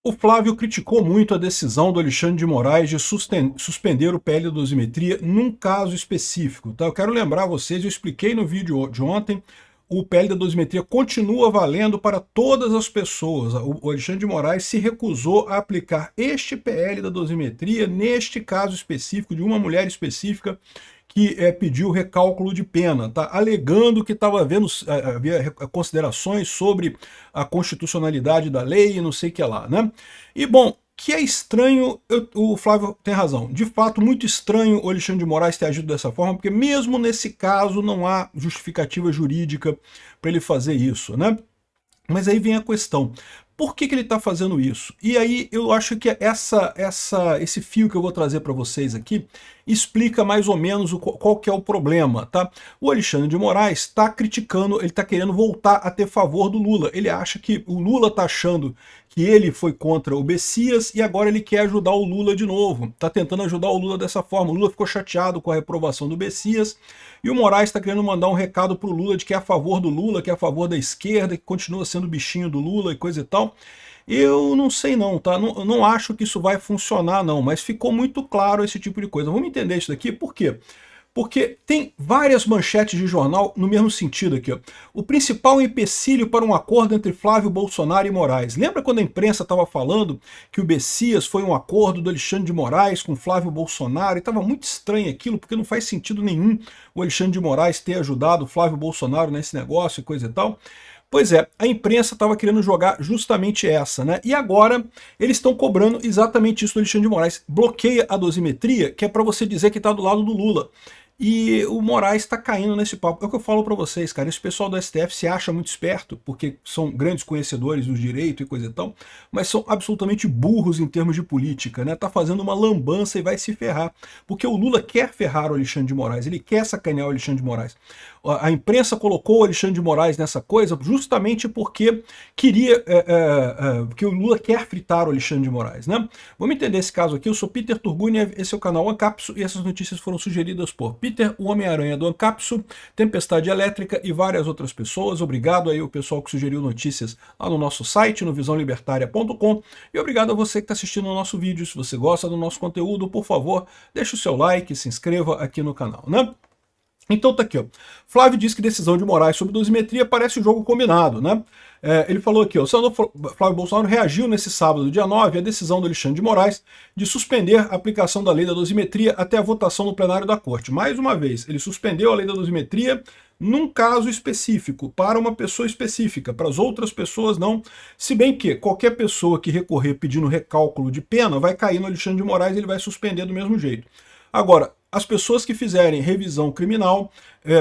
O Flávio criticou muito a decisão do Alexandre de Moraes de suspender o PL da dosimetria num caso específico. Tá? Eu quero lembrar a vocês, eu expliquei no vídeo de ontem, o PL da dosimetria continua valendo para todas as pessoas. O Alexandre de Moraes se recusou a aplicar este PL da dosimetria neste caso específico de uma mulher específica que pediu recálculo de pena, tá? Alegando que havia considerações sobre a constitucionalidade da lei e não sei o que lá, né? E, bom, que é estranho, o Flávio tem razão, de fato, muito estranho o Alexandre de Moraes ter agido dessa forma, porque mesmo nesse caso não há justificativa jurídica para ele fazer isso, né? Mas aí vem a questão, por que ele está fazendo isso? E aí eu acho que esse fio que eu vou trazer para vocês aqui explica mais ou menos qual que é o problema, tá? O Alexandre de Moraes está criticando, ele está querendo voltar a ter favor do Lula. Ele acha que o Lula está achando que ele foi contra o Bessias e agora ele quer ajudar o Lula de novo. Está tentando ajudar o Lula dessa forma. O Lula ficou chateado com a reprovação do Bessias e o Moraes está querendo mandar um recado para o Lula de que é a favor do Lula, que é a favor da esquerda, que continua sendo bichinho do Lula e coisa e tal. Eu não sei não, tá? Não acho que isso vai funcionar não, mas ficou muito claro esse tipo de coisa. Vamos entender isso daqui, por quê? Porque tem várias manchetes de jornal no mesmo sentido aqui. Ó. O principal empecilho para um acordo entre Flávio Bolsonaro e Moraes. Lembra quando a imprensa estava falando que o Bessias foi um acordo do Alexandre de Moraes com Flávio Bolsonaro? E estava muito estranho aquilo, porque não faz sentido nenhum o Alexandre de Moraes ter ajudado o Flávio Bolsonaro nesse negócio e coisa e tal. Pois é, a imprensa estava querendo jogar justamente essa, né? E agora eles estão cobrando exatamente isso do Alexandre de Moraes. Bloqueia a dosimetria, que é para você dizer que está do lado do Lula. E o Moraes está caindo nesse papo. É o que eu falo para vocês, cara. Esse pessoal do STF se acha muito esperto, porque são grandes conhecedores do direito e coisa e tal, mas são absolutamente burros em termos de política, né? Tá fazendo uma lambança e vai se ferrar. Porque o Lula quer ferrar o Alexandre de Moraes, ele quer sacanear o Alexandre de Moraes. A imprensa colocou o Alexandre de Moraes nessa coisa justamente porque queria que o Lula quer fritar o Alexandre de Moraes, né? Vamos entender esse caso aqui. Eu sou Peter Turguniev, esse é o canal Ancapso e essas notícias foram sugeridas por Peter, o Homem-Aranha do Ancapso, Tempestade Elétrica e várias outras pessoas. Obrigado aí ao pessoal que sugeriu notícias lá no nosso site, no visãolibertaria.com, e obrigado a você que está assistindo o nosso vídeo. Se você gosta do nosso conteúdo, por favor, deixe o seu like, se inscreva aqui no canal, né? Então tá aqui, ó. Flávio diz que decisão de Moraes sobre dosimetria parece um jogo combinado, né? Ele falou aqui, ó, o senador Flávio Bolsonaro reagiu nesse sábado, dia 9, à decisão do Alexandre de Moraes de suspender a aplicação da lei da dosimetria até a votação no plenário da Corte. Mais uma vez, ele suspendeu a lei da dosimetria num caso específico, para uma pessoa específica, para as outras pessoas não, se bem que qualquer pessoa que recorrer pedindo recálculo de pena vai cair no Alexandre de Moraes e ele vai suspender do mesmo jeito. Agora, as pessoas que fizerem revisão criminal,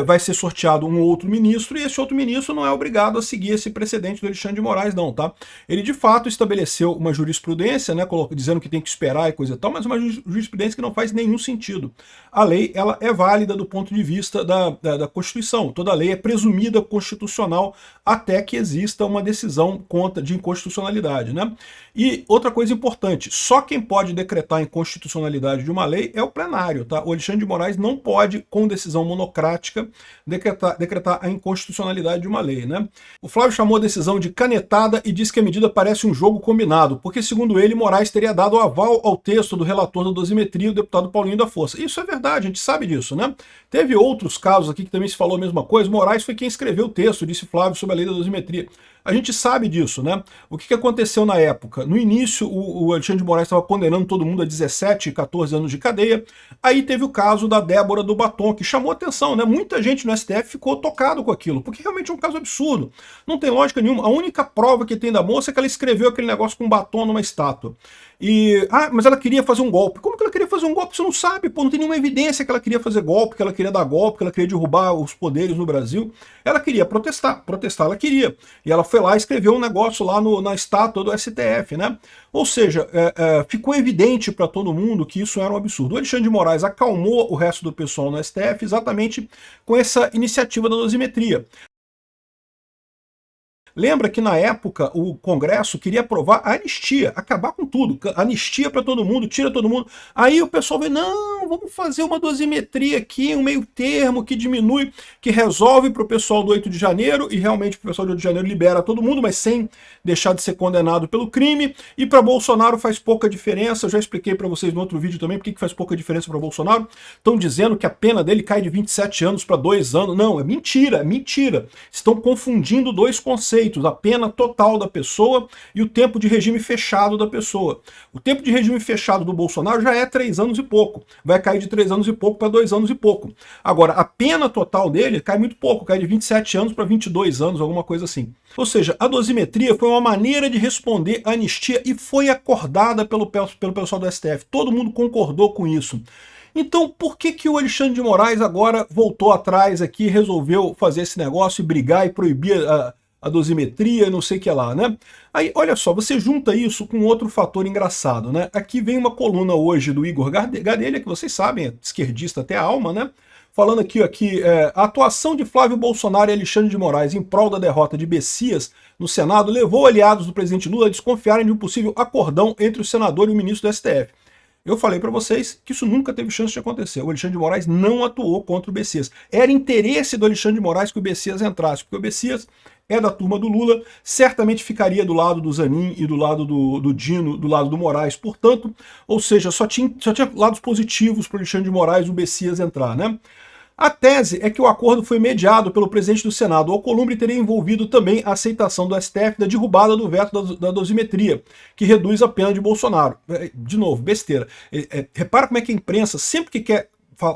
vai ser sorteado um outro ministro, e esse outro ministro não é obrigado a seguir esse precedente do Alexandre de Moraes, não, tá? Ele, de fato, estabeleceu uma jurisprudência, né, dizendo que tem que esperar e coisa e tal, mas uma jurisprudência que não faz nenhum sentido. A lei, ela é válida do ponto de vista da Constituição. Toda lei é presumida constitucional até que exista uma decisão de inconstitucionalidade, né? E outra coisa importante, só quem pode decretar a inconstitucionalidade de uma lei é o plenário, tá? O Alexandre de Moraes não pode, com decisão monocrática, decretar a inconstitucionalidade de uma lei, né? O Flávio chamou a decisão de canetada e disse que a medida parece um jogo combinado, porque, segundo ele, Moraes teria dado aval ao texto do relator da dosimetria, o deputado Paulinho da Força. Isso é verdade, a gente sabe disso, né? Teve outros casos aqui que também se falou a mesma coisa. Moraes foi quem escreveu o texto, disse Flávio, sobre a lei da dosimetria. A gente sabe disso, né? O que aconteceu na época? No início, o Alexandre de Moraes estava condenando todo mundo a 17, 14 anos de cadeia. Aí teve o caso da Débora do Batom, que chamou atenção, né? Muita gente no STF ficou tocado com aquilo, porque realmente é um caso absurdo. Não tem lógica nenhuma. A única prova que tem da moça é que ela escreveu aquele negócio com batom numa estátua. Mas ela queria fazer um golpe. Como que ela queria fazer um golpe? Você não sabe, pô, não tem nenhuma evidência que ela queria fazer golpe, que ela queria dar golpe, que ela queria derrubar os poderes no Brasil. Ela queria protestar ela queria. E ela foi lá e escreveu um negócio lá na estátua do STF, né? Ou seja, ficou evidente para todo mundo que isso era um absurdo. O Alexandre de Moraes acalmou o resto do pessoal no STF exatamente com essa iniciativa da dosimetria. Lembra que na época o Congresso queria aprovar a anistia, acabar com tudo, anistia para todo mundo, tira todo mundo. Aí o pessoal veio, não, vamos fazer uma dosimetria aqui, um meio termo que diminui, que resolve para o pessoal do 8 de janeiro, e realmente o pessoal do 8 de janeiro libera todo mundo, mas sem deixar de ser condenado pelo crime, e para Bolsonaro faz pouca diferença. Eu já expliquei para vocês no outro vídeo também porque que faz pouca diferença para Bolsonaro. Estão dizendo que a pena dele cai de 27 anos para 2 anos. Não, é mentira, é mentira. Estão confundindo dois conceitos, a pena total da pessoa e o tempo de regime fechado da pessoa. O tempo de regime fechado do Bolsonaro já é 3 anos e pouco. Vai cair de 3 anos e pouco para 2 anos e pouco. Agora, a pena total dele cai muito pouco, cai de 27 anos para 22 anos, alguma coisa assim. Ou seja, a dosimetria foi uma maneira de responder à anistia e foi acordada pelo pessoal do STF. Todo mundo concordou com isso. Então, por que o Alexandre de Moraes agora voltou atrás aqui, resolveu fazer esse negócio e brigar e proibir a dosimetria, não sei o que lá, né? Aí, olha só, você junta isso com outro fator engraçado, né? Aqui vem uma coluna hoje do Igor Gadelha, que vocês sabem, é esquerdista até a alma, né? Falando aqui, a atuação de Flávio Bolsonaro e Alexandre de Moraes em prol da derrota de Bessias no Senado levou aliados do presidente Lula a desconfiarem de um possível acordão entre o senador e o ministro do STF. Eu falei para vocês que isso nunca teve chance de acontecer. O Alexandre de Moraes não atuou contra o Bessias. Era interesse do Alexandre de Moraes que o Bessias entrasse, porque o Bessias é da turma do Lula, certamente ficaria do lado do Zanin e do lado do Dino, do lado do Moraes, portanto, ou seja, só tinha lados positivos para o Alexandre de Moraes e o Bessias entrar, né? A tese é que o acordo foi mediado pelo presidente do Senado, Alcolumbre, e teria envolvido também a aceitação do STF da derrubada do veto da dosimetria, que reduz a pena de Bolsonaro. De novo, besteira. Repara como é que a imprensa, sempre que quer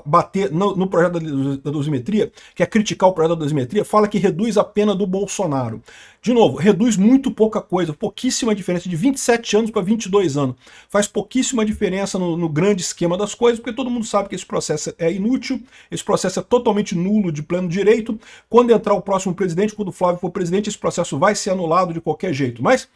bater no projeto da dosimetria, quer criticar o projeto da dosimetria, fala que reduz a pena do Bolsonaro. De novo, reduz muito pouca coisa, pouquíssima diferença, de 27 anos para 22 anos. Faz pouquíssima diferença no grande esquema das coisas, porque todo mundo sabe que esse processo é inútil, esse processo é totalmente nulo de pleno direito. Quando entrar o próximo presidente, quando o Flávio for presidente, esse processo vai ser anulado de qualquer jeito. Mas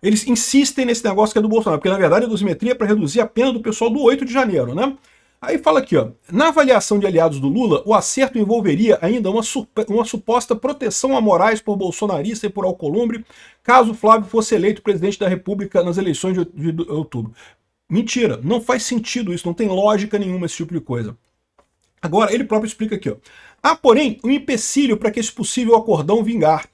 eles insistem nesse negócio que é do Bolsonaro, porque na verdade a dosimetria é para reduzir a pena do pessoal do 8 de janeiro, né? Aí fala aqui, ó, na avaliação de aliados do Lula, o acerto envolveria ainda uma suposta proteção a Moraes por bolsonarista e por Alcolumbre, caso Flávio fosse eleito presidente da República nas eleições de outubro. Mentira, não faz sentido isso, não tem lógica nenhuma esse tipo de coisa. Agora, ele próprio explica aqui, ó. Há, porém, um empecilho para que esse possível acordão vingar.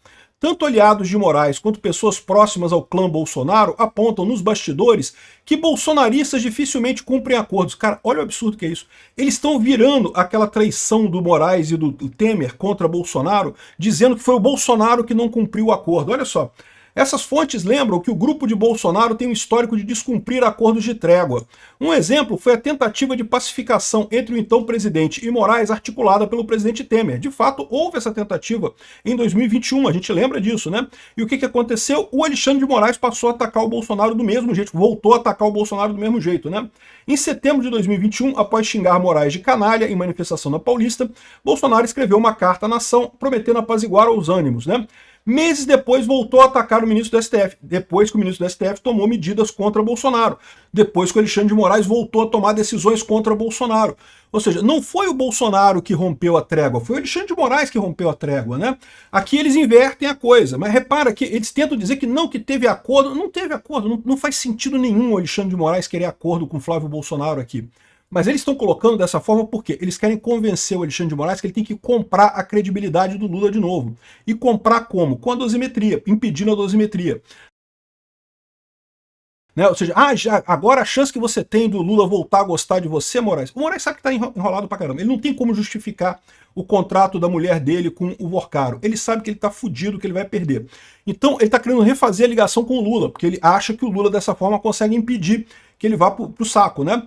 Tanto aliados de Moraes quanto pessoas próximas ao clã Bolsonaro apontam nos bastidores que bolsonaristas dificilmente cumprem acordos. Cara, olha o absurdo que é isso. Eles estão virando aquela traição do Moraes e do Temer contra Bolsonaro, dizendo que foi o Bolsonaro que não cumpriu o acordo. Olha só. Essas fontes lembram que o grupo de Bolsonaro tem um histórico de descumprir acordos de trégua. Um exemplo foi a tentativa de pacificação entre o então presidente e Moraes articulada pelo presidente Temer. De fato, houve essa tentativa em 2021, a gente lembra disso, né? E o que aconteceu? O Alexandre de Moraes passou a atacar o Bolsonaro do mesmo jeito, voltou a atacar o Bolsonaro do mesmo jeito, né? Em setembro de 2021, após xingar Moraes de canalha em manifestação na Paulista, Bolsonaro escreveu uma carta à nação prometendo apaziguar os ânimos, né? Meses depois voltou a atacar o ministro do STF, depois que o ministro do STF tomou medidas contra Bolsonaro, depois que o Alexandre de Moraes voltou a tomar decisões contra Bolsonaro. Ou seja, não foi o Bolsonaro que rompeu a trégua, foi o Alexandre de Moraes que rompeu a trégua, né? Aqui eles invertem a coisa, mas repara que eles tentam dizer que não, que teve acordo. Não teve acordo, não faz sentido nenhum o Alexandre de Moraes querer acordo com Flávio Bolsonaro aqui. Mas eles estão colocando dessa forma porque eles querem convencer o Alexandre de Moraes que ele tem que comprar a credibilidade do Lula de novo. E comprar como? Com a dosimetria, impedindo a dosimetria. Né? Ou seja, agora a chance que você tem do Lula voltar a gostar de você, Moraes, o Moraes sabe que está enrolado pra caramba. Ele não tem como justificar o contrato da mulher dele com o Vorcaro. Ele sabe que ele está fudido, que ele vai perder. Então ele está querendo refazer a ligação com o Lula, porque ele acha que o Lula dessa forma consegue impedir que ele vá pro saco, né?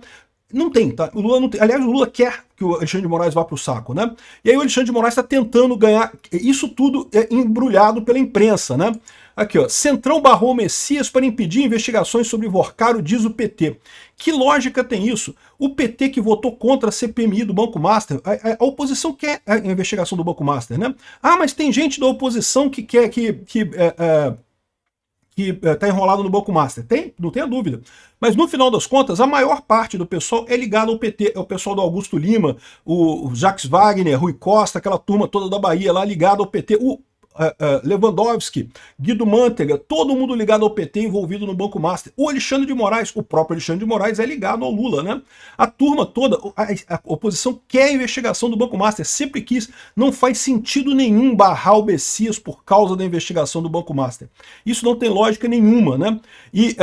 Não tem, tá? O Lula não tem. Aliás, o Lula quer que o Alexandre de Moraes vá pro saco, né? E aí o Alexandre de Moraes está tentando ganhar. Isso tudo é embrulhado pela imprensa, né? Aqui, ó. Centrão barrou Messias para impedir investigações sobre Vorcaro, diz o PT. Que lógica tem isso? O PT que votou contra a CPMI do Banco Master, a oposição quer a investigação do Banco Master, né? Ah, mas tem gente da oposição que quer que está enrolado no Banco Master. Tem, não tenha dúvida. Mas no final das contas, a maior parte do pessoal é ligado ao PT. É o pessoal do Augusto Lima, o Jacques Wagner, Rui Costa, aquela turma toda da Bahia lá ligada ao PT. Lewandowski, Guido Mantega, todo mundo ligado ao PT envolvido no Banco Master. O Alexandre de Moraes, o próprio Alexandre de Moraes é ligado ao Lula, né? A turma toda, a oposição quer a investigação do Banco Master, sempre quis, não faz sentido nenhum barrar o Bessias por causa da investigação do Banco Master. Isso não tem lógica nenhuma, né? E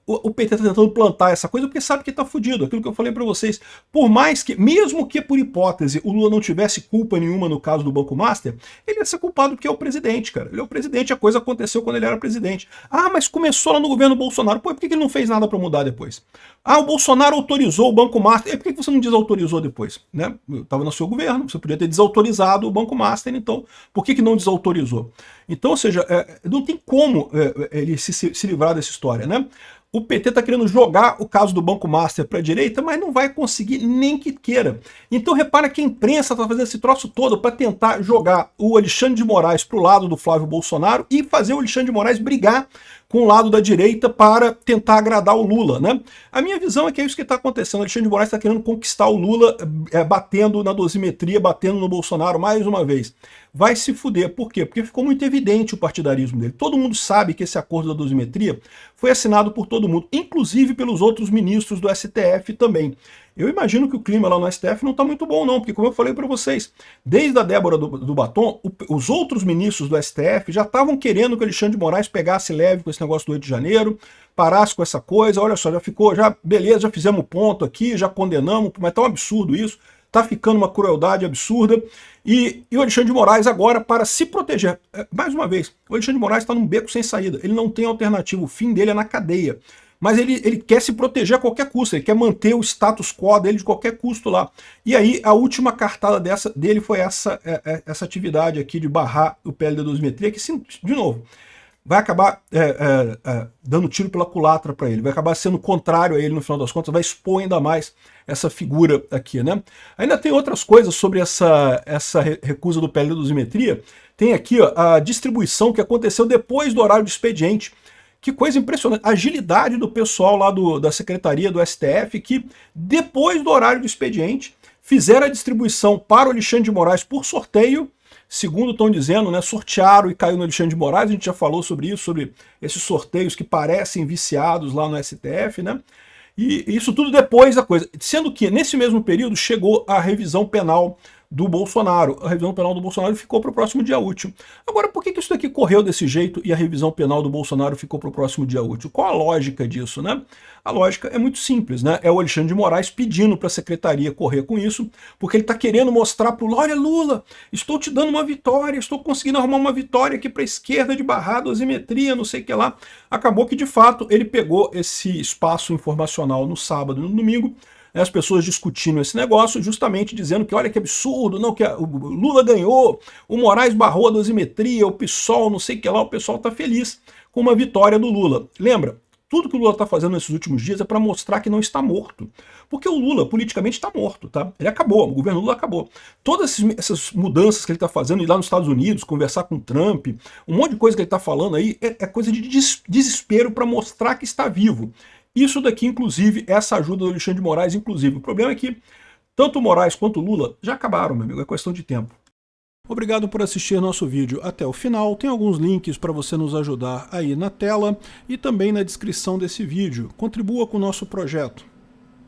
o PT está tentando plantar essa coisa porque sabe que está fudido, aquilo que eu falei para vocês. Por mais que, mesmo que por hipótese, o Lula não tivesse culpa nenhuma no caso do Banco Master, ele ia ser culpado porque é o presidente, cara. Ele é o presidente, a coisa aconteceu quando ele era presidente. Ah, mas começou lá no governo Bolsonaro. Pô, por que ele não fez nada para mudar depois? Ah, o Bolsonaro autorizou o Banco Master. E por que você não desautorizou depois? Né? Estava no seu governo, você podia ter desautorizado o Banco Master, então por que não desautorizou? Então, ou seja, não tem como ele se livrar dessa história, né? O PT está querendo jogar o caso do Banco Master para a direita, mas não vai conseguir nem que queira. Então repara que a imprensa está fazendo esse troço todo para tentar jogar o Alexandre de Moraes para o lado do Flávio Bolsonaro e fazer o Alexandre de Moraes brigar com o lado da direita para tentar agradar o Lula, né? A minha visão é que é isso que está acontecendo. O Alexandre de Moraes está querendo conquistar o Lula, batendo na dosimetria, batendo no Bolsonaro mais uma vez. Vai se fuder. Por quê? Porque ficou muito evidente o partidarismo dele. Todo mundo sabe que esse acordo da dosimetria foi assinado por todo mundo, inclusive pelos outros ministros do STF também. Eu imagino que o clima lá no STF não está muito bom não, porque como eu falei para vocês, desde a Débora do Batom, os outros ministros do STF já estavam querendo que o Alexandre de Moraes pegasse leve com esse negócio do 8 de janeiro, parasse com essa coisa, olha só, já ficou, já beleza, já fizemos ponto aqui, já condenamos, mas tá um absurdo isso, tá ficando uma crueldade absurda, e o Alexandre de Moraes agora, para se proteger, mais uma vez, o Alexandre de Moraes está num beco sem saída, ele não tem alternativa, o fim dele é na cadeia. Mas ele quer se proteger a qualquer custo, ele quer manter o status quo dele de qualquer custo lá. E aí a última cartada dele foi essa atividade aqui de barrar o PL da dosimetria, que, de novo, vai acabar dando tiro pela culatra para ele, vai acabar sendo contrário a ele no final das contas, vai expor ainda mais essa figura aqui, né? Ainda tem outras coisas sobre essa recusa do PL da dosimetria. Tem aqui ó, a distribuição que aconteceu depois do horário de expediente. Que coisa impressionante, a agilidade do pessoal lá da Secretaria do STF, que depois do horário do expediente, fizeram a distribuição para o Alexandre de Moraes por sorteio, segundo estão dizendo, né, sortearam e caiu no Alexandre de Moraes, a gente já falou sobre isso, sobre esses sorteios que parecem viciados lá no STF, né? E isso tudo depois da coisa, sendo que nesse mesmo período chegou a revisão penal do Bolsonaro. A revisão penal do Bolsonaro ficou para o próximo dia útil. Agora, por que isso daqui correu desse jeito e a revisão penal do Bolsonaro ficou para o próximo dia útil? Qual a lógica disso, né? A lógica é muito simples, né? É o Alexandre de Moraes pedindo para a secretaria correr com isso, porque ele está querendo mostrar para o Lula, olha Lula, estou te dando uma vitória, estou conseguindo arrumar uma vitória aqui para a esquerda de barrar a dosimetria, não sei o que lá. Acabou que, de fato, ele pegou esse espaço informacional no sábado e no domingo, as pessoas discutindo esse negócio, justamente dizendo que olha que absurdo, não, que o Lula ganhou, o Moraes barrou a dosimetria, o PSOL, não sei o que lá, o pessoal está feliz com uma vitória do Lula. Lembra, tudo que o Lula está fazendo nesses últimos dias é para mostrar que não está morto. Porque o Lula, politicamente, está morto, tá? Ele acabou, o governo Lula acabou. Todas essas mudanças que ele está fazendo, ir lá nos Estados Unidos, conversar com o Trump, um monte de coisa que ele está falando aí, é coisa de desespero para mostrar que está vivo. Isso daqui, inclusive, essa ajuda do Alexandre de Moraes, inclusive. O problema é que tanto o Moraes quanto o Lula já acabaram, meu amigo, é questão de tempo. Obrigado por assistir nosso vídeo até o final. Tem alguns links para você nos ajudar aí na tela e também na descrição desse vídeo. Contribua com o nosso projeto.